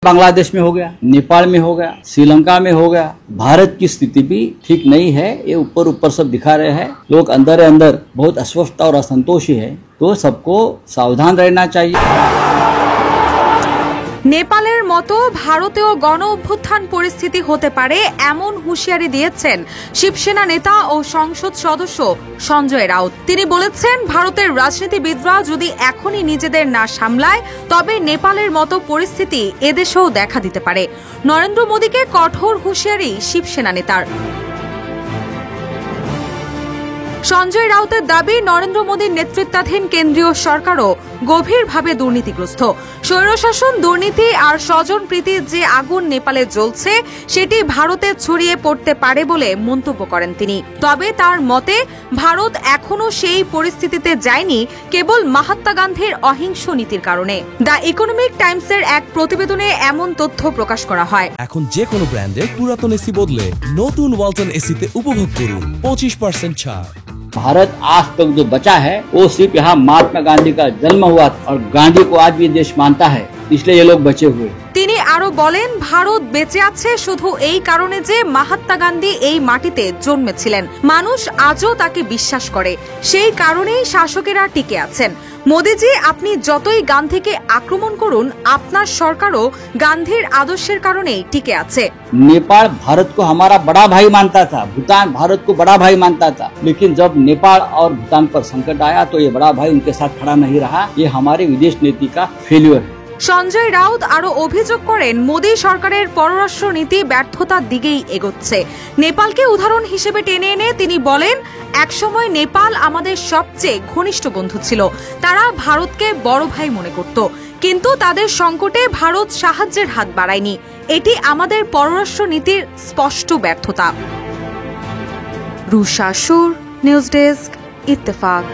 बांग्लादेश में हो गया, नेपाल में हो गया, श्रीलंका में हो गया। भारत की स्थिति भी ठीक नहीं है। ये ऊपर ऊपर सब दिखा रहे हैं। लोग अंदर अंदर बहुत अस्वस्थ और असंतोषी है, तो सबको सावधान रहना चाहिए। নেপালের মতো ভারতেও গণ অভ্যুত্থান পরিস্থিতি হতে পারে এমন হুঁশিয়ারি দিয়েছেন শিবসেনা নেতা ও সংসদ সদস্য সঞ্জয় রাউত। তিনি বলেছেন, ভারতের রাজনীতিবিদরা যদি এখনই নিজেদের না সামলায় তবে নেপালের মতো পরিস্থিতি এদেশেও দেখা দিতে পারে। নরেন্দ্র মোদীকে কঠোর হুঁশিয়ারি শিবসেনা নেতার। সঞ্জয় রাউতের দাবি, নরেন্দ্র মোদীর নেতৃত্বাধীন কেন্দ্রীয় সরকারও গভীরভাবে দুর্নীতিগ্রস্ত। স্বৈরশাসন, দুর্নীতি আর স্বজনপ্রীতির যে আগুন নেপালে জ্বলছে সেটি ভারতে ছড়িয়ে পড়তে পারে বলে মন্তব্য করেন তিনি। তবে তার মতে ভারত এখনো সেই পরিস্থিতিতে যায়নি কেবল মহাত্মা গান্ধীর অহিংস নীতির কারণে। দ্য ইকোনমিক টাইমসের এক প্রতিবেদনে এমন তথ্য প্রকাশ করা হয়। এখন যে কোনো ব্র্যান্ডের পুরাতন এসি বদলে নতুন ওয়ালটন এসিতে উপভোগ করুন 25% ছাড়। भारत आज तक जो बचा है वो सिर्फ यहाँ महात्मा गांधी का जन्म हुआ और गांधी को आज भी देश मानता है, इसलिए ये लोग बचे हुए। তিনি আরো বলেন, ভারত বেঁচে আছে শুধু এই কারণে যে মহাত্মা গান্ধী এই মাটিতে জন্মেছিলেন। মানুষ আজও তাকে বিশ্বাস করে, সেই কারণেই শাসকেরা টিকে আছেন। মোদিজি, আপনি যতই গান্ধীকে আক্রমণ করুন, আপনার সরকারও গান্ধীর আদর্শের কারণেই টিকে আছে। नेपाल भारत को हमारा बड़ा भाई मानता था, भूटान भारत को बड़ा भाई मानता था, लेकिन जब नेपाल और भूटान पर संकट आया तो ये बड़ा भाई उनके साथ खड़ा नहीं रहा। ये हमारे विदेश नीति का फेल्यूर है। সঞ্জয় রাউত আরো অভিযোগ করেন, মোদী সরকারের পররাষ্ট্র নীতি ব্যর্থতার দিকেই এগোচ্ছে। নেপালকে উদাহরণ হিসেবে টেনে এনে তিনি বলেন, একসময় নেপাল আমাদের সবচেয়ে ঘনিষ্ঠ বন্ধু ছিল। তারা ভারতকে বড় ভাই মনে করত, কিন্তু তাদের সংকটে ভারত সাহায্যের হাত বাড়ায়নি। এটি আমাদের পররাষ্ট্র নীতির স্পষ্ট ব্যর্থতা। রুশা সুর, নিউজ ডেস্ক, ইত্তেফাক।